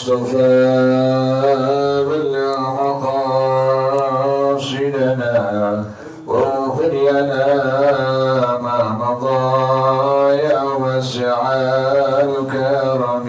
المصطفى بلغ مقاصدنا واغفر لنا ما مضى يا واسع الكرم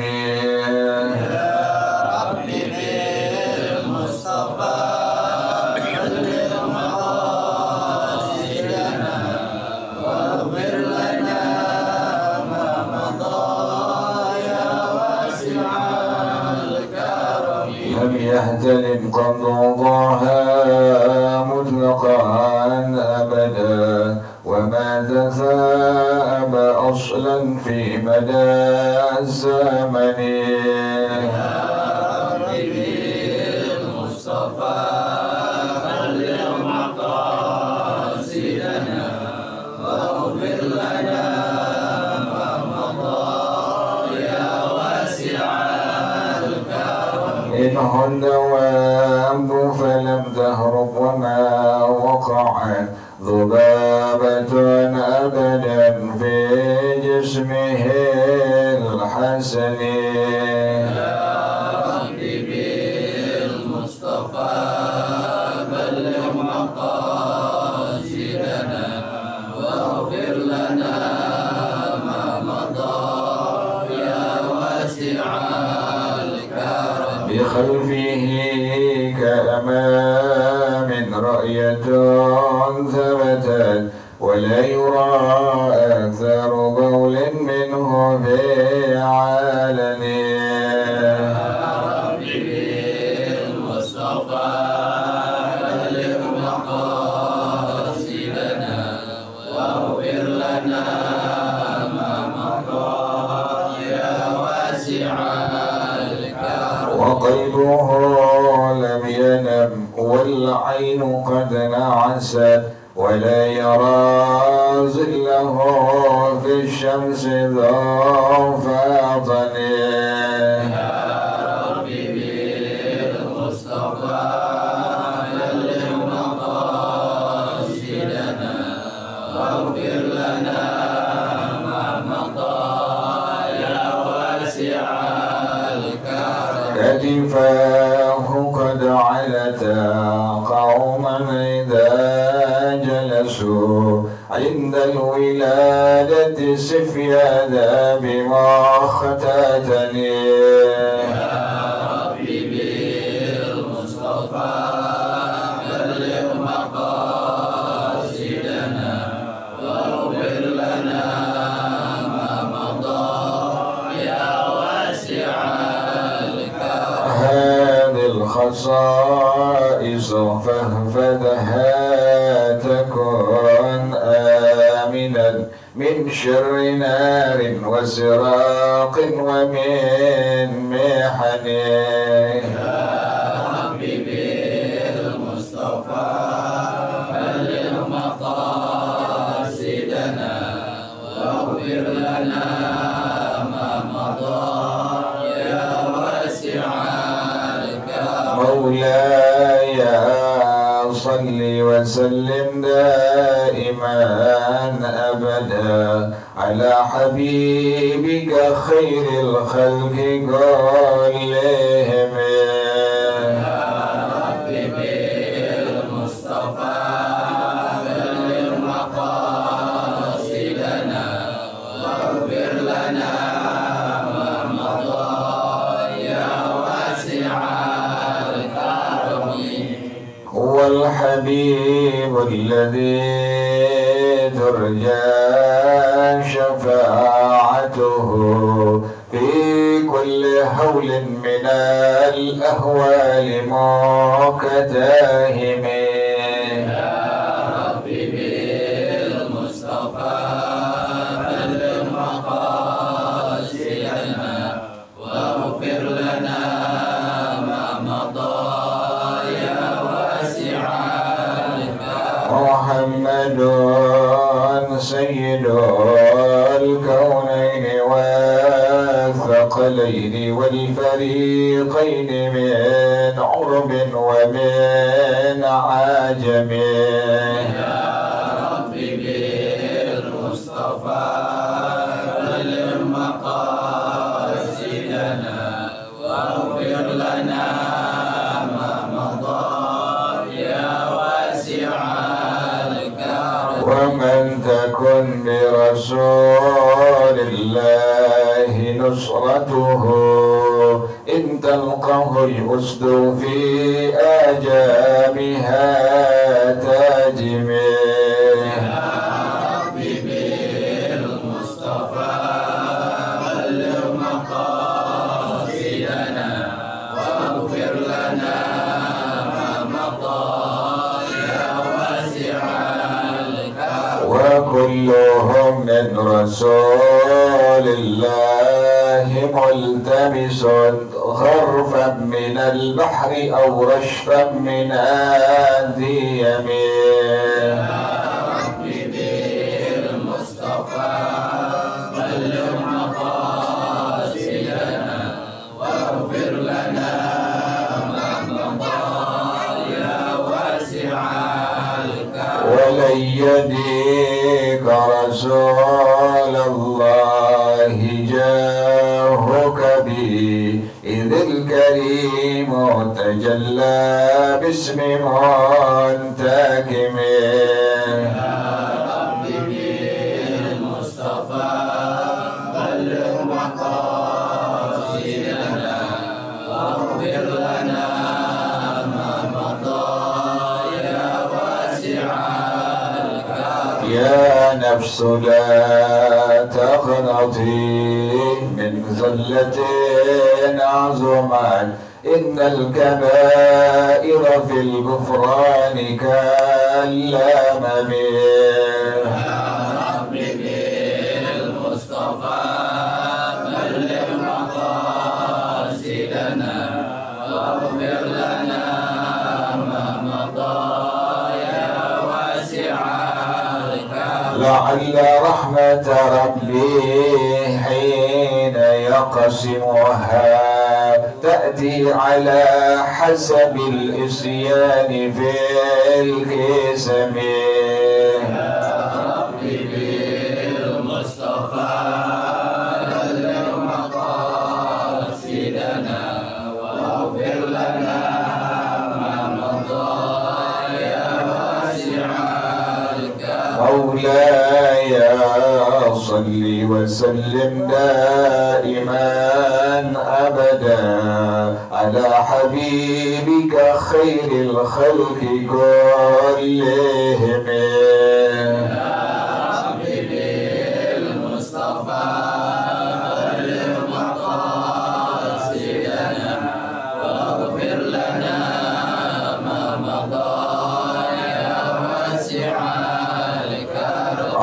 يهتلم قد ضاها مطلقا أبدا وما تثاءب أصلا في مدى الزمن يا ربي بالمصطفى بلغ مقاصدنا واغفر لنا ما مضى يا واسع إن الدواب فلم تهرب وما وقعت ذبابة أبدا في جسمه الحسن يا ربي بالمصطفى بلغ مقاصدنا واغفر لنا ما مضى يا واسع بخلفه كأمام رأية ثبتت ولا يرى أثر بول منه في علن يا ربي بالمصطفى بلغ مقاصدنا واغفر لنا ما مضى يا واسع وقلبه لم ينم والعين قد نعست ولا يرى ظله في الشمس ذو فاطن يا ربي بالمصطفى بلغ مقاصدنا واغفر لنا ما مضى يا واسع كتفاه قد علتا قوما إذا جلسوا عند الولادة سفيادا بمختتني يا ربي بالمصطفى بلغ مقاصدنا واغفر لنا ما مضى يا واسع هذه الخصائص فاهفدها تكن آمنا من شر نار وسراق ومن محن يا ربي بالمصطفى بلغ مقاصدنا واغفر لنا ما مضى يا واسع مولاي صل وسلم دائما أبدا على حبيبك خير الخلق كلهم يا ربي بالمصطفى بلغ مقاصدنا واغفر لنا ما مضى يا واسع هو الحبيب الذي ترجى شفاعته في كل هول من الأهوال مكتاهم يا ربي بالمصطفى بلغ مقاصدنا واغفر لنا ما مضى محمد سيد الكونين والثقلين والفريقين من عرب ومن عجم يا ربي بالمصطفى بلغ مقاصدنا واغفر رسول الله نصرته إن تلقه الأسد في آجامها تاجمه وكلهم من رسول الله ملتمس غرفا من البحر أو رشفا من الديم ولن يديك رسول الله جاهك به إذ الكريم تجلى باسم منتكم يا نفس لا تقنطي من زلة عظمت إن الكبائر في الغفران كالأمم لعل رحمة ربي حين يقسمها تأتي على حسب الإصيان في القسم مولاي صل وسلم دائما أبدا على حبيبك خير الخلق كلهم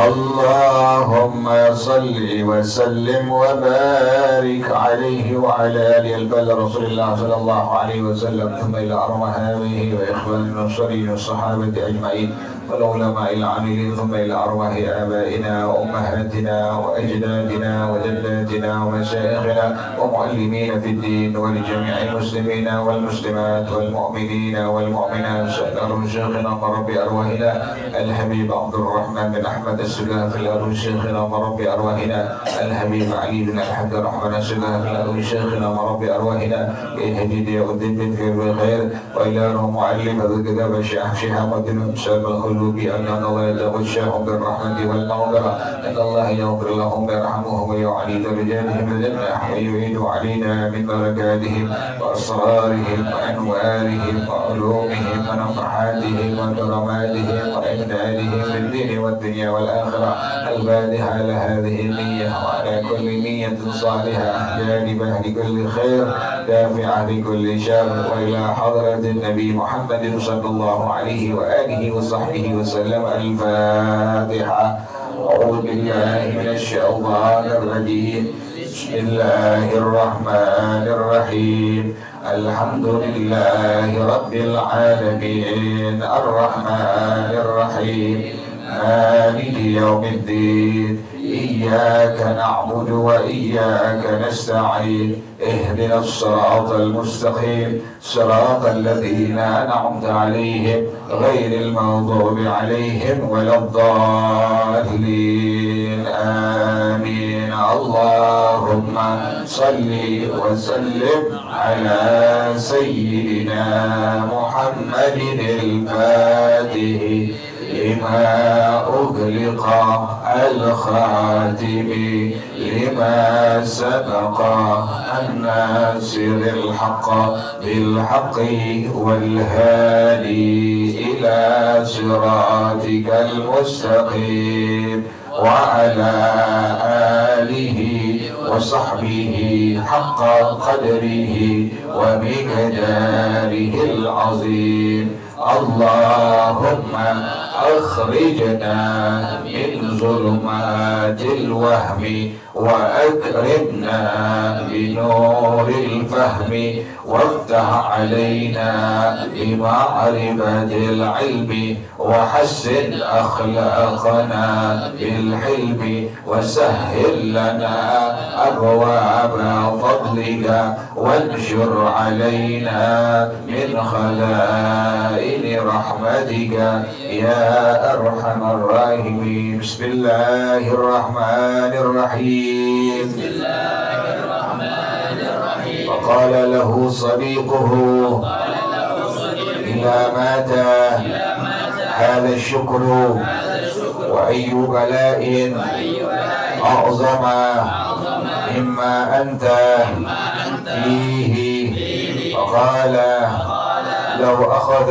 اللهم صل وسلم وبارك عليه وعلى آله البلد رسول الله صلى الله عليه وسلم ثم إلى أرواح آبائه وإخوان المرسلين والصحابة أجمعين والعلماء العاملين ثم إلى أرواح آبائنا وأمهاتنا وأجدادنا وجداتنا ومشايخنا ومعلمين في الدين ولجميع المسلمين والمسلمات والمؤمنين والمؤمنات سأل شيخنا مربي أرواحنا الحبيب عبد الرحمن بن أحمد السقاف الأرض شيخنا مربي أرواحنا الحبيب علي بن الحمد الرحمن السقاف الأرض شيخنا مربي أرواحنا الهديد الدين بن الخير وإلى معلم الكتاب الشيخ شهاب الدين سلم الخلوق أن الله يتغشاهم بالرحمة والمغفرة أن الله يغفر لهم ويرحمهم ويعلي درجاتهم الجنة ويعيد علينا من بركاتهم وأسرارهم وأنوارهم وعلومهم ونفحاتهم وكراماتهم وإمدادهم في الدين والدنيا والآخرة الفاتحة على هذه النية وعلى كل نية صالحة جانبة لكل خير دافعة لكل شر وإلى حضرة النبي محمد صلى الله عليه وآله وصحبه وسلم الفاتحة. أعوذ بالله من الشيطان الرجيم. بسم الله الرحمن الرحيم. الحمد لله رب العالمين الرحمن الرحيم مالك يوم الدين إياك نعبد وإياك نستعين اهدنا الصراط المستقيم صراط الذين أنعمت عليهم غير المغضوب عليهم ولا الضالين آمين. اللهم صل وسلم على سيدنا محمد الفاتح لما أغلق الخاتم لما سبق الناصر الحق بالحق والهادي إلى صراطك المستقيم وعلى آله وصحبه حق قدره ومقداره العظيم. اللهم أخرجنا من ظلمات الوهم وأكرمنا بنور الفهم وافتح علينا بمعرفة العلم وحسن أخلاقنا بالحلم وسهل لنا أبواب فضلك وانشر علينا من خزائن رحمتك يا أرحم الراحمين. بسم الله الرحمن الرحيم. وقال له صديقه إذا مات هذا الشكر وأي بلاء أعظم مما أنت فيه. فقال لو أخذ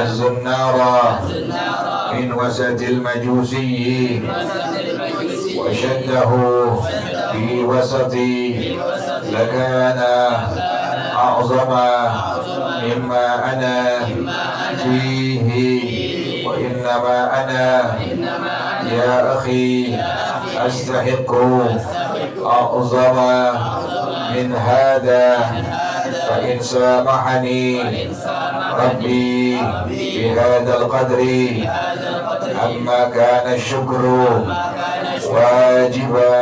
الزنار من وسط المجوسي وشده في وسطي لكان أعظم مما أنا فيه. وإنما أنا يا أخي أستحق أعظم من هذا فإن سامحني ربي بهذا القدر أما كان الشكر واجبا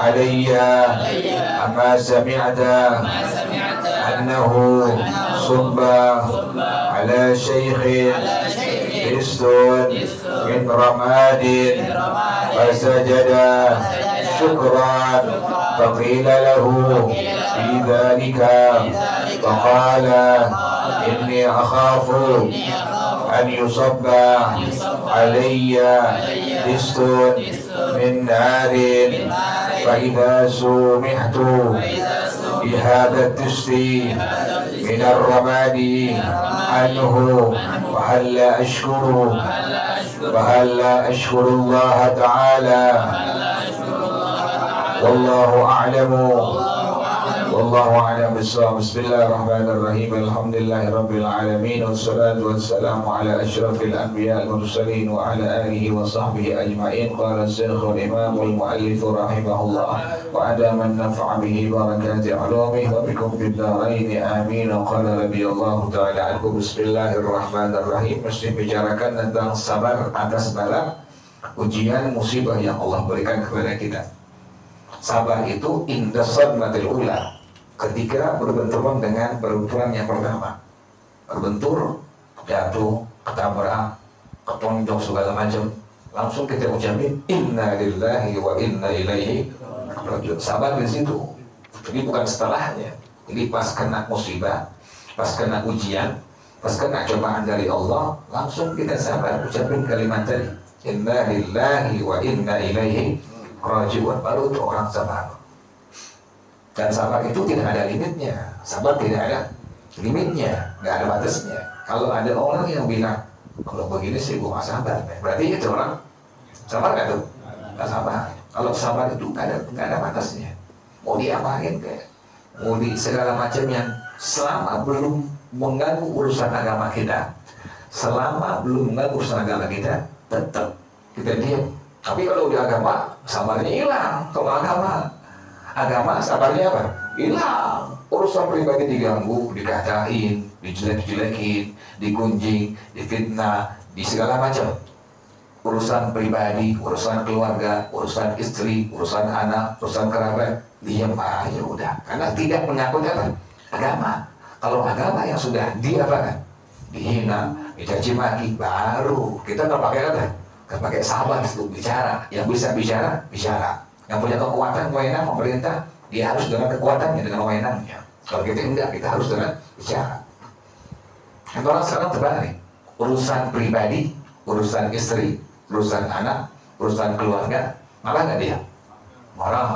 علي أما سمعت أنه صب على شيخ قسط من رماد فسجد شكرا فقيل له في ذلك فقال إني أخاف أن يصب علي قسط من نار فإذا سمحت بهذا الدست من الرماد عنه فهل أشكر الله تعالى والله أعلم والله أعلم بالصواب. بسم الله الرحمن الرحيم. الحمد لله رب العالمين والصلاة والسلام على أشرف الأنبياء المرسلين وعلى آله وصحبه أجمعين. قال الشيخ الإمام المؤلف رحمه الله وأدام النفع به بركات علومه وبكم في الدارين آمين. قال رضي الله تعالى عنه. بسم الله الرحمن الرحيم. Mesti bicarakan tentang sabar atas bala ujian musibah yang Allah berikan kepada kita. Sabar itu inda sadmatil ula, ketika berbenturan dengan berbenturan yang pertama. Berbentur, jatuh, ketabrak, ketonjok segala macam, langsung kita ucapin inna lillahi wa inna ilaihi rajiun. Sabar di situ. Jadi bukan setelahnya. Jadi pas kena musibah, pas kena ujian, pas kena cobaan dari Allah, langsung kita sabar ucapin kalimat tadi inna lillahi wa inna ilaihi rajiun. Baru itu orang sabar. Dan sabar itu tidak ada limitnya. Sabar tidak ada limitnya, nggak ada batasnya. Kalau ada orang yang bilang kalau begini sih gue gak sabar, berarti itu orang sabar nggak tuh? Nggak sabar. Kalau sabar itu nggak ada batasnya. Mau diapain kayak, mau di segala macam yang selama belum mengganggu urusan agama kita, selama belum mengganggu urusan agama kita, tetap kita diam. Tapi kalau di agama, sabarnya hilang. Kalau agama sabarnya apa? Hilang. Urusan pribadi diganggu, dikatain, dijelek-jelekin, digunjing, difitnah, di segala macam. Urusan pribadi, urusan keluarga, urusan istri, urusan anak, urusan kerabat, diam aja udah. Karena tidak menyangkut apa? Agama. Kalau agama yang sudah diapakan? Dihina, dicaci maki, baru kita nggak pakai apa? Nggak pakai sabar untuk bicara. Yang bisa bicara, bicara. Yang punya kekuatan, wewenang, pemerintah, dia harus dengan kekuatannya, dengan wewenangnya. Kalau kita enggak, kita harus dengan bicara. Dan orang sekarang terbalik. Urusan pribadi urusan istri, urusan anak, urusan keluarga, marah nggak dia? Marah.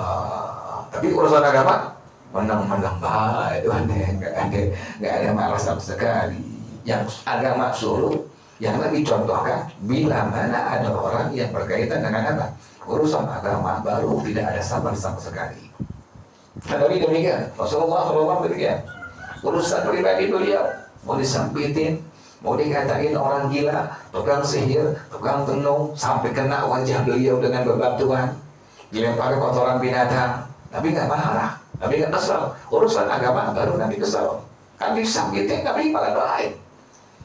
Tapi urusan agama, menang-menang baik, nggak ada marah sama sekali. Yang agama suruh, yang Nabi contohkan, bila mana ada orang yang berkaitan dengan apa? Urusan agama baru tidak ada sabar sama sekali. Dan Nabi demikian, Rasulullah SAW demikian. Urusan pribadi beliau mau disampitin, mau dikatain orang gila, tukang sihir, tukang tenung, sampai kena wajah beliau dengan bebatuan, dilempar kotoran binatang, Nabi nggak marah, Nabi nggak kesal. Urusan agama baru Nabi kesal. Kan disampitin, Nabi malah doain.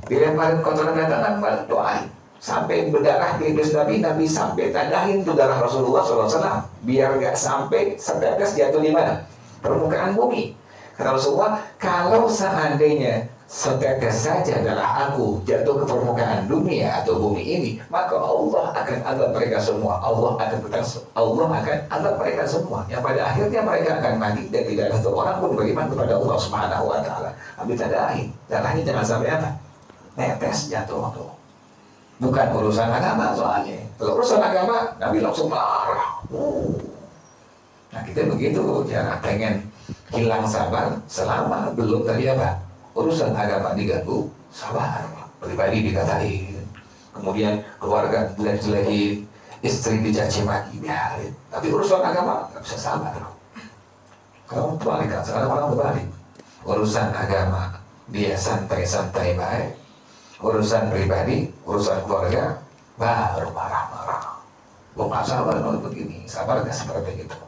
Dilemparin kotoran binatang, malah doain. Sampai berdarah pelipis Nabi sampai tadahin tuh darah Rasulullah SAW, biar nggak sampai setetes jatuh di mana? Permukaan bumi. Kata Rasulullah, kalau seandainya setetes saja darah aku jatuh ke permukaan dunia atau bumi ini, maka Allah akan azab mereka semua. Allah akan azab mereka semua. Yang pada akhirnya mereka akan mati dan tidak ada seorang pun beriman kepada Allah Subhanahu Wa Taala. Nabi tadahin, darahnya jangan sampai apa? Netes jatuh tuh. Bukan urusan agama soalnya. Kalau urusan agama, Nabi langsung marah. Nah kita begitu, jangan pengen hilang sabar selama belum tadi apa? Urusan agama diganggu, sabar. Pribadi dikatain, kemudian keluarga jelek-jelekin, istri dicaci maki, biarin. Tapi urusan agama nggak bisa sabar. Kalau balik kan, sekarang orang berbalik. Urusan agama dia santai-santai baik. Urusan pribadi, urusan keluarga, baru marah-marah. Gue nggak sabar kalau begini, sabar nggak seperti itu.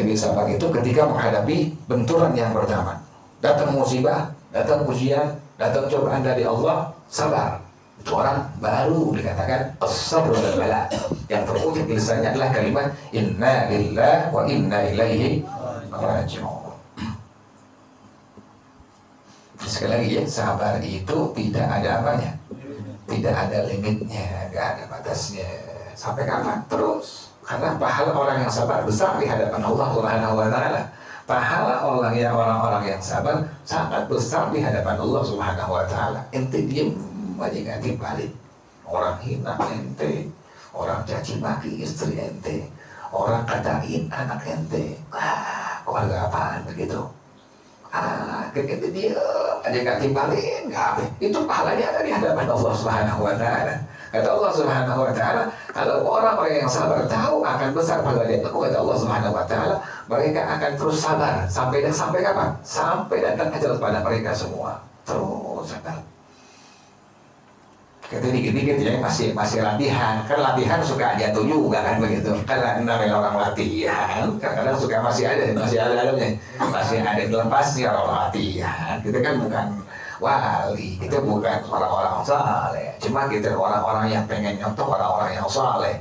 Jadi sabar itu ketika menghadapi benturan yang pertama. Datang musibah, datang ujian, datang cobaan dari Allah, sabar. Itu orang baru dikatakan as-sabr wal bala. Yang terwujud di lisannya adalah kalimat inna lillahi wa inna ilaihi raji'un. Sekali lagi ya, sabar itu tidak ada apanya, tidak ada limitnya, nggak ada batasnya. Sampai kapan? Terus. Karena pahala orang yang sabar besar di hadapan Allah Subhanahu Wa Taala. Pahala orang yang sabar sangat besar di hadapan Allah Subhanahu Wa Taala. Ente diem aja nggak dibalik. Orang hina ente, orang caci maki istri ente, orang katain anak ente. Keluarga apaan begitu? Kita dia aja nggak timbalin, nggak. Itu pahalanya ada di hadapan Allah Subhanahu Wa Taala. Kata Allah Subhanahu Wa Taala, kalau orang-orang yang sabar tahu akan besar pahalanya, kata Allah Subhanahu Wa Taala, mereka akan terus sabar sampai kapan? Sampai datang ajal pada mereka semua. Terus sabar. Kita dikit-dikit ya masih latihan. Kan latihan suka jatuh juga kan begitu. Kan namanya orang latihan. Kadang-kadang suka masih ada lepasnya orang latihan. Kita kan bukan wali, kita bukan orang-orang saleh. Cuma kita orang-orang yang pengen nyontoh orang-orang yang saleh.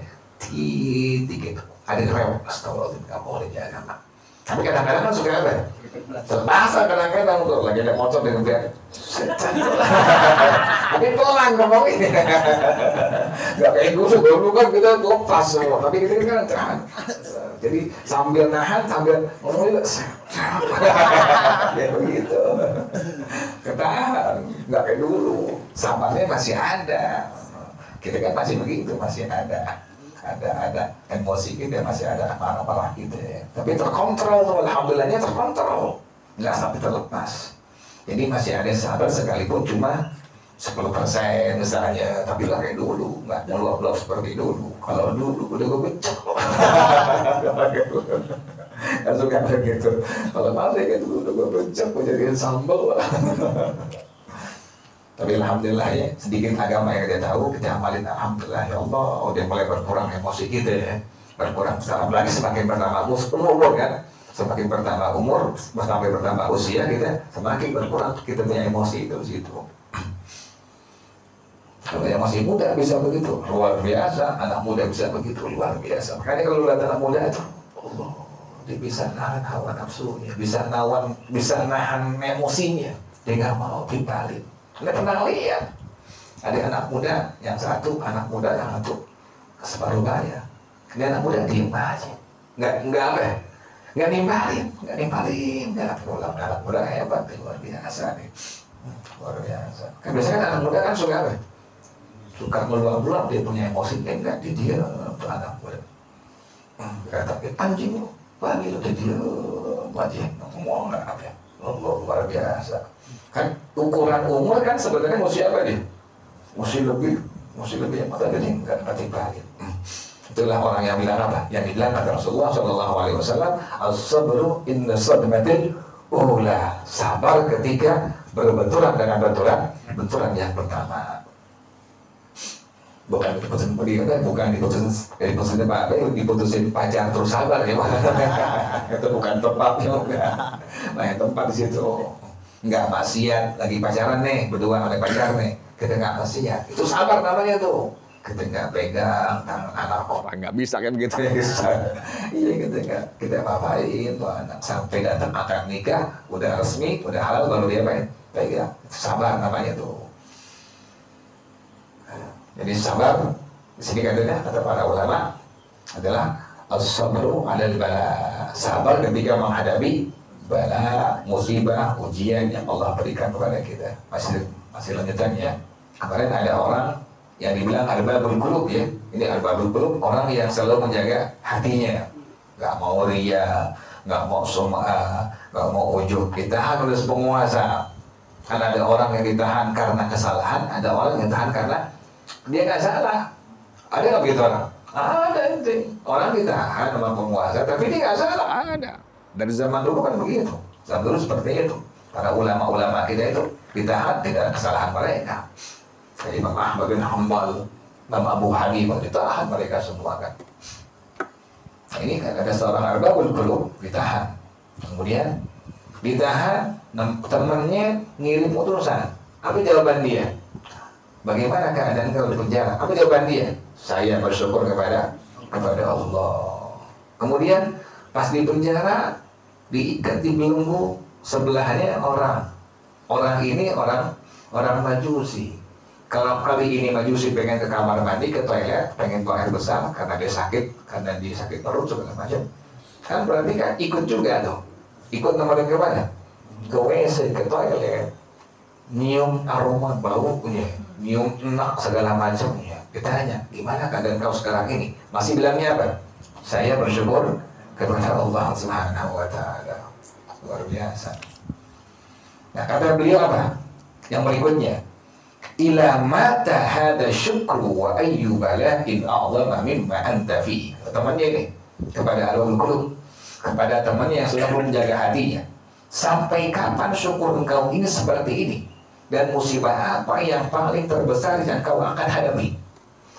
Dikit ada rem. Astagfirullahaladzim, nggak boleh jaga mak. Tapi kadang-kadang kan suka apa? Terpaksa kadang-kadang tuh lagi ada motor dengan dia. Tapi pelan ngomongin. Gak kayak dulu kan kita lepas semua. Tapi kita kan tahan. Jadi sambil nahan sambil ngomong juga. Ya begitu. Ketahan. Gak kayak dulu. Sabarnya masih ada. Kita kan masih begitu, masih ada emosi kita, masih ada marah-marah gitu ya. Tapi terkontrol, alhamdulillahnya terkontrol, nggak sampai terlepas. Jadi masih ada sabar sekalipun cuma 10% misalnya, tapi lah kayak dulu, nggak meluap-luap seperti dulu. Kalau dulu udah gue becek loh. Nggak suka begitu. Kalau masih kayak dulu udah gue becek, gue jadiin sambal. Tapi alhamdulillah ya, sedikit agama yang kita tahu, kita amalin, alhamdulillah ya Allah, udah mulai berkurang emosi kita ya. Berkurang, apalagi semakin bertambah umur kan. Semakin bertambah umur, sampai bertambah usia kita, semakin berkurang kita punya emosi itu situ. Kalau yang masih muda bisa begitu, luar biasa. Anak muda bisa begitu, luar biasa. Makanya kalau lihat anak muda itu, Allah, dia bisa nahan hawa nafsunya, bisa nahan emosinya, dia nggak mau dibalik. Anda pernah lihat ada anak muda yang satu separuh baya. Dia anak muda diem aja, nggak nimbalin. Anak muda hebat, luar biasa nih, luar biasa. Kan biasanya anak muda kan suka apa? suka meluap-luap, dia punya emosi, enggak, dia tuh anak gue. Kata anjing lu, pagi lu dia aja ngomong apa ya, luar biasa. Kan ukuran umur kan sebenarnya mesti apa dia? Mesti lebih apa tadi? Enggak balik. Itulah orang yang bilang apa? Yang dibilang kata Rasulullah SAW, as-sabru inna sadmatil ula, sabar ketika berbenturan dengan benturan yang pertama. Bukan diputusin diputusin pacar terus sabar ya. Itu bukan tepatnya, enggak. Nah, yang tepat di situ. Enggak maksiat, lagi pacaran nih, berdua oleh pacar nih. Kita enggak maksiat. Itu sabar namanya tuh. Kita nggak pegang tangan anak orang, nggak bisa kan gitu ya. Iya, kita apa-apain tuh anak sampai datang akad nikah, udah resmi, udah halal, baru dia pegang. Sabar namanya tuh. Jadi sabar di sini katanya kata para ulama adalah as-sabru 'alal bala, sabar ketika menghadapi bala, musibah, ujian yang Allah berikan kepada kita. Masih lanjutannya. Kemarin ada orang yang dibilang arbabul qulub ya. Ini arbabul qulub, orang yang selalu menjaga hatinya, nggak mau riya, nggak mau sum'ah, nggak mau ujub, ditahan oleh penguasa. Kan ada orang yang ditahan karena kesalahan, ada orang yang ditahan karena dia nggak salah. Ada nggak begitu orang? Ada itu. Orang ditahan sama penguasa, tapi dia nggak salah. Ada. Dari zaman dulu kan begitu. Zaman dulu seperti itu. Para ulama-ulama kita itu ditahan tidak kesalahan mereka. Kayak Imam Ahmad bin Hanbal, Imam Abu Hanifah, ditahan mereka semua kan. Nah, ini kan ada seorang arbabul qulub ditahan. Kemudian ditahan, temannya ngirim utusan. Apa jawaban dia? Bagaimana keadaan kau di penjara? Apa jawaban dia? Saya bersyukur kepada Allah. Kemudian pas di penjara diikat di belenggu, sebelahnya orang. Orang ini orang Majusi. Kalau kali ini Majusi pengen ke kamar mandi, ke toilet, pengen buang air besar karena dia sakit perut segala macam, kan berarti kan ikut juga tuh, ikut nemenin ke mana? Ke WC, ke toilet, nyium aroma baunya, nyium enak segala macamnya. Kita tanya, gimana keadaan kau sekarang ini? Masih bilangnya apa? Saya bersyukur kepada Allah Subhanahu wa Ta'ala. Luar biasa. Nah, kata beliau apa? Yang berikutnya, ila mata hada syukru wa ayyu bala'in a'zama mimma anta fi. Temannya ini kepada alul qulub, kepada temannya yang sudah menjaga hatinya. Sampai kapan syukur engkau ini seperti ini? Dan musibah apa yang paling terbesar yang kau akan hadapi?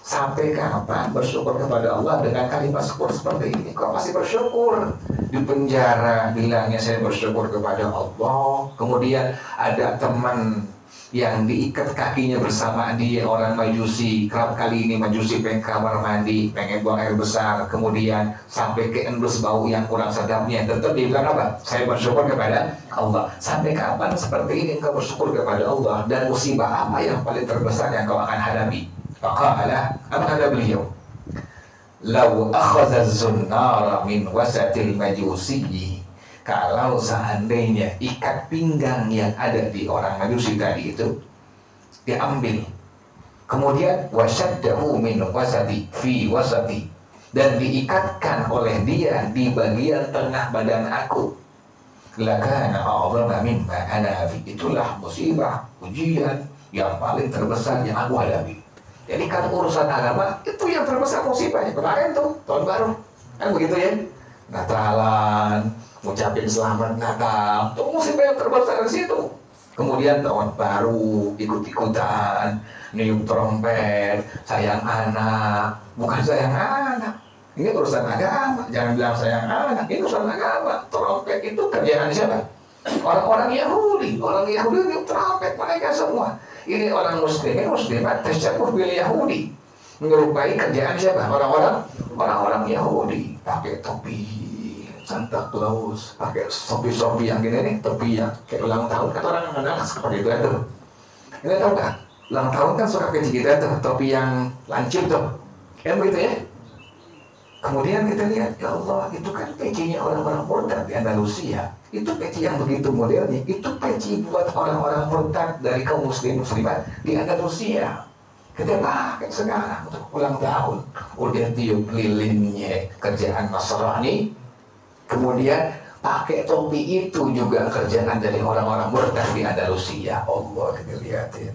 Sampai kapan bersyukur kepada Allah dengan kalimat syukur seperti ini? Kau masih bersyukur? Di penjara bilangnya saya bersyukur kepada Allah. Kemudian ada teman yang diikat kakinya bersama dia, orang Majusi. Kerap kali ini Majusi pengen kamar mandi, pengen buang air besar, kemudian sampai keendus bau yang kurang sedapnya, tetap dia bilang apa? Saya bersyukur kepada Allah. Sampai kapan seperti ini engkau bersyukur kepada Allah? Dan musibah apa yang paling terbesar yang kau akan hadapi? Faqala, apa kata beliau? Lau akhadha az-zunnara min wasatil Majusi. Kalau seandainya ikat pinggang yang ada di orang Majusi tadi itu diambil, kemudian wasaddahu min wasati fi wasati, dan diikatkan oleh dia di bagian tengah badan aku, lakana a'zama mimma ana fi. Itulah musibah, ujian yang paling terbesar yang aku hadapi. Jadi kan urusan agama itu yang terbesar musibahnya. Kemarin tuh tahun baru kan begitu ya, Natalan, ngucapin selamat Natal, itu musibah yang terbesar di situ. Kemudian tahun baru ikut-ikutan niup trompet, sayang anak, bukan sayang anak. Ini urusan agama, jangan bilang sayang anak, ini urusan agama. Trompet itu kerjaan siapa? Orang-orang Yahudi niup trompet mereka semua. Ini orang muslimat tasyabuh bil Yahudi, menyerupai kerjaan siapa? Orang-orang Yahudi, pakai topi Santa Claus, pakai topi-topi yang gini nih, topi yang kayak ulang tahun. Kata orang anak seperti itu tuh. Ini tahu nggak? Ulang tahun kan suka kecil kita tuh, topi yang lancip tuh, kan begitu ya. Kemudian kita lihat, ya Allah, itu kan pecinya orang-orang murtad di Andalusia. Itu peci yang begitu modelnya. Itu peci buat orang-orang murtad dari kaum muslimat di Andalusia. Kita pakai sekarang untuk ulang tahun. Udah tiup lilinnya kerjaan Nasrani. Kemudian pakai topi itu juga kerjaan dari orang-orang murtad di Andalusia. Allah, kita lihatin.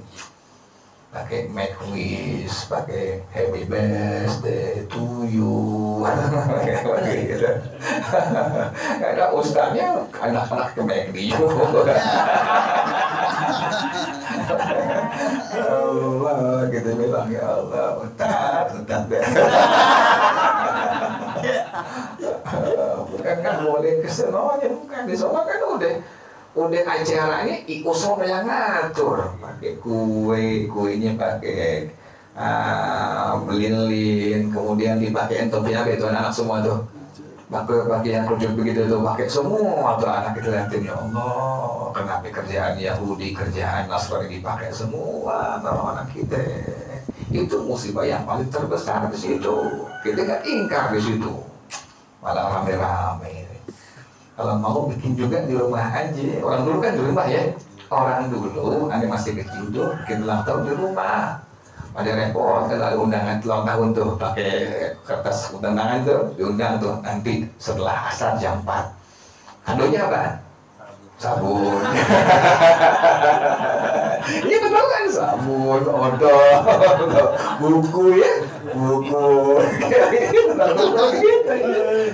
Pakai make wish, pakai happy birthday to you. Gitu. Ada ustaznya anak-anak ke make you. Allah, kita bilang ya Allah, Ustaz deh. Bukan kan boleh kesenanya, bukan di sana kan udah acaranya usul yang ngatur, pakai kuenya pakai lilin, kemudian dipakai topinya itu anak semua tuh. Pakai yang kerja begitu tuh, pakai semua tuh anak kita lihatin, ya Allah, kenapa kerjaan Yahudi, kerjaan Nasrani dipakai semua anak kita. Itu musibah yang paling terbesar di situ. Kita nggak ingkar di situ, malah rame-rame. Kalau mau bikin juga di rumah aja. Orang dulu kan di rumah ya. Orang dulu, ada masih kecil tuh, bikin ulang tahun di rumah. Pada repot, kalau ada undangan ulang tahun tuh, pakai kertas undangan tuh, diundang tuh nanti setelah asar jam 4. Kadonya apa? Sabun. Iya betul kan, sabun, odol, buku ya, buku.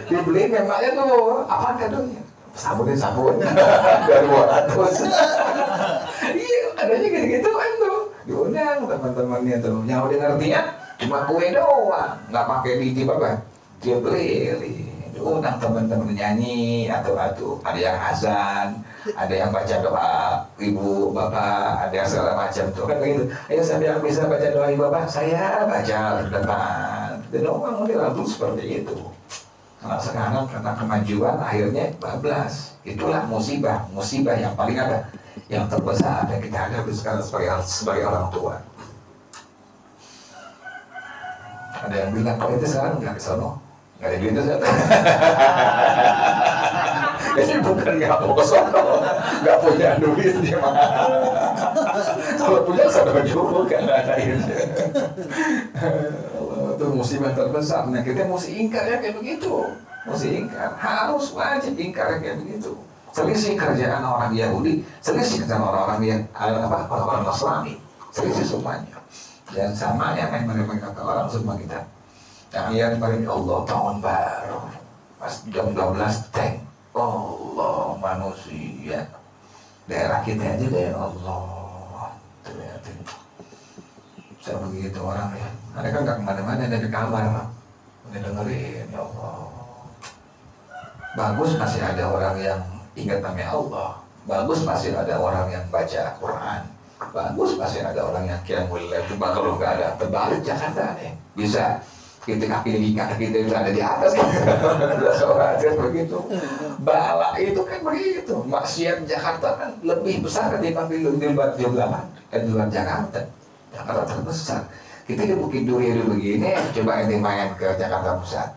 Dibeli memangnya tuh, apa kadonya? Sabunnya sabun, 200. Iya, adanya gitu-gitu kan tuh. Diundang teman-temannya tuh, yang udah ngertinya cuma kue doang, nggak pakai biji apa, dia beli. Diundang teman-teman nyanyi atau ada yang azan, ada yang baca doa ibu bapak, ada yang segala macam tuh kan begitu. Ayo siapa yang bisa baca doa ibu bapak, saya baca di depan. Dan orang lalu seperti itu. Kalau sekarang karena kemajuan akhirnya bablas. Itulah musibah yang paling ada, yang terbesar yang kita hadapi sekarang sebagai orang tua. Ada yang bilang kok itu sekarang nggak kesono, nggak ada duitnya. Jadi bukan nggak mau kesono, nggak punya duit dia mah. Kalau punya sadar juga kan ada itu. Itu musibah terbesar. Nah kita mesti ingkar ya kayak begitu, mesti ingkar, harus wajib ingkar kayak begitu. Selisih kerjaan orang Yahudi, selisih kerjaan orang-orang yang orang-orang Nasrani, selisih semuanya. Dan sama yang mereka kata orang semua kita. Yang paling Allah tahun baru, pas jam 12 tank, Allah manusia, daerah kita aja deh Allah. Terlihatin. Saya begitu orang ya. Mereka kan nggak kemana-mana, ada di kamar, udah dengerin ya Allah. Bagus masih ada orang yang ingat nama Allah. Bagus masih ada orang yang baca Quran. Bagus masih ada orang yang qiyamul lail. Coba kalau nggak ada, terbalik Jakarta nih. Bisa kita kaki kita ada di atas. Kan begitu. Bala itu kan begitu. Maksiat Jakarta kan lebih besar ketimbang di luar Jakarta. Jakarta terbesar. Kita di Bukit Duri dulu begini, coba ente main ke Jakarta Pusat,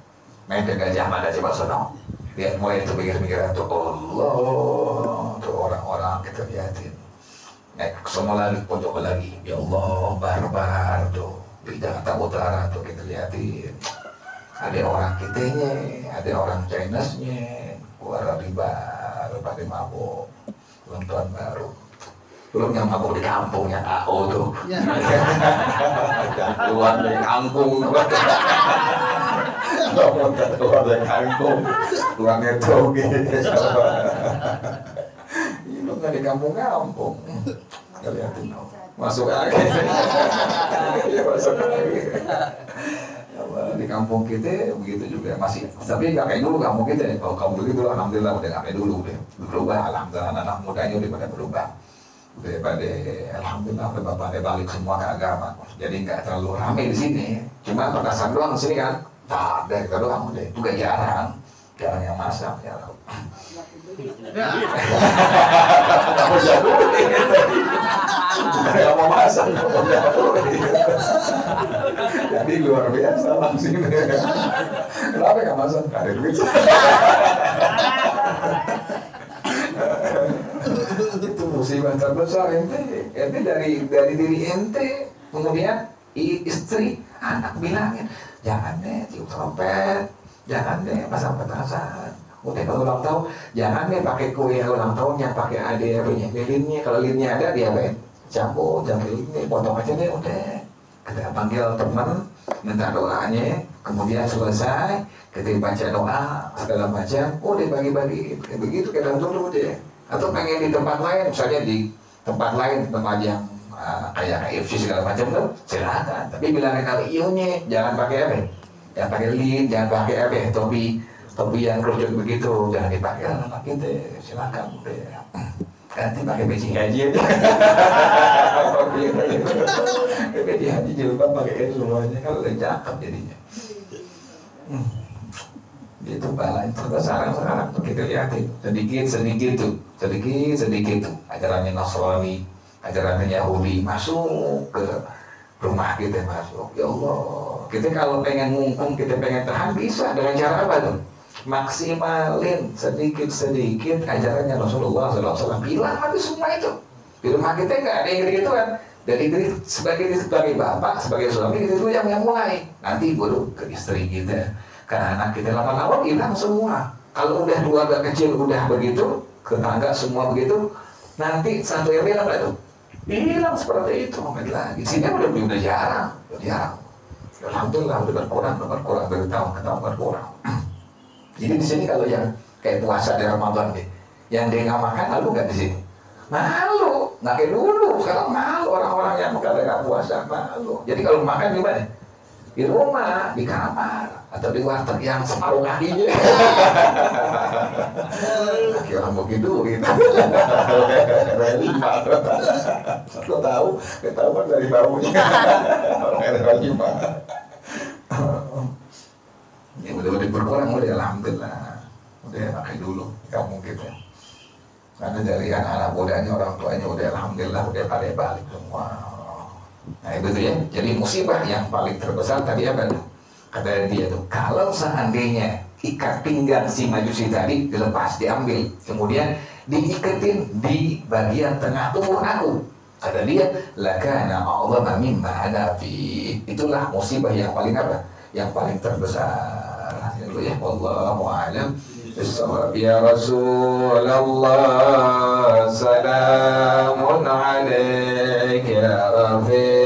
main ke Gajah Mada, coba sono. Lihat mulai itu pikir-pikiran tuh, Allah, tuh orang-orang kita lihatin. Naik ke sono lagi, pojok lagi, ya Allah, barbar tuh. Di Jakarta Utara tuh kita lihatin. Ada orang kitanya, ada orang Chinese-nya, keluar riba, pakai mabuk, belum tahun baru. Belum yang mabuk di kampung yang AO tuh. Keluar dari kampung. Keluar dari kampung. Keluarnya tuh gitu. Itu nggak di kampung-kampung. Lihatin masuk lagi. Masuk lagi. Di kampung kita begitu juga masih, tapi nggak kayak dulu kampung kita. Kalau kampung dulu alhamdulillah udah nggak kayak dulu, udah berubah. Alhamdulillah anak mudanya udah pada berubah. Daripada alhamdulillah bapak balik semua ke agama, jadi nggak terlalu ramai di sini. Cuma petasan doang di sini kan, tak ada kita doang deh. Juga jarang yang masak ya. Kamu jago, nggak mau masak, kamu jago. Jadi luar biasa langsung. Kenapa nggak masak? Nggak ada duit. Itu musibah terbesar ente dari diri ente, kemudian istri, anak bilangin, jangan deh tiup trompet, jangan deh pasang petasan. Udah kalau ulang tahun, jangan deh pakai kue ulang tahunnya, pakai ada lilinnya. Kalau lilinnya ada dia apain? Campur, jangan lilinnya, potong aja deh udah. Kita panggil teman, minta doanya, kemudian selesai, kita baca doa segala macam, udah bagi-bagi, begitu kita dulu deh. Atau pengen di tempat lain, misalnya di tempat lain, tempat yang kayak KFC segala macam tuh, silakan. Tapi bilangin kalau iunya, jangan pakai apa? Jangan pakai lilin, jangan pakai apa? Topi yang kerucut begitu, jangan dipakai lah gitu, silakan deh. Nanti pakai peci haji aja. Peci haji jilbab pakai semuanya, kalau udah cakep jadinya. Gitu balain terus sekarang tuh kita lihatin sedikit tuh ajarannya Nasrani, ajarannya Yahudi masuk ke rumah kita masuk. Ya Allah, kita kalau pengen ngungkung, kita pengen tahan bisa dengan cara apa tuh? Maksimalin sedikit ajarannya Rasulullah SAW. Bilang mati semua itu. Di rumah kita nggak ada yang gitu kan. Dari sebagai bapak, sebagai suami kita itu yang mulai. Nanti baru ke istri kita, ke anak kita, lama-lama hilang semua. Kalau udah keluarga kecil udah begitu, ke tangga semua begitu, nanti satu RW apa itu? Hilang seperti itu mungkin lagi. Sini udah jarang. Alhamdulillah udah berkurang dari tahun ke tahun berkurang. Jadi di sini kalau yang kayak puasa di Ramadan nih, yang dia nggak makan malu nggak di sini? Malu, nggak kayak dulu. Sekarang malu orang-orang yang nggak puasa malu. Jadi kalau makan gimana? Di rumah, di kamar, atau di warteg yang separuh kakinya. Kaki orang begitu gitu. Dari lima. Lo tahu, ketahuan dari baunya. Orang ada lima. Ya udah berkurang, udah alhamdulillah, udah pakai dulu kamu gitu. Karena dari anak-anak mudanya, orang tuanya udah alhamdulillah udah pada balik semua. Nah itu tuh ya, jadi musibah yang paling terbesar tadi apa tuh? Kata dia tuh, kalau seandainya ikat pinggang si Majusi tadi dilepas, diambil, kemudian diiketin di bagian tengah tubuh aku, kata dia, lakana a'zama mimma ana fi. Itulah musibah yang paling apa? Yang paling terbesar. Itu ya, wallahu a'lam bissawab. Ya Rasulullah, salamun alaik ya Rafi.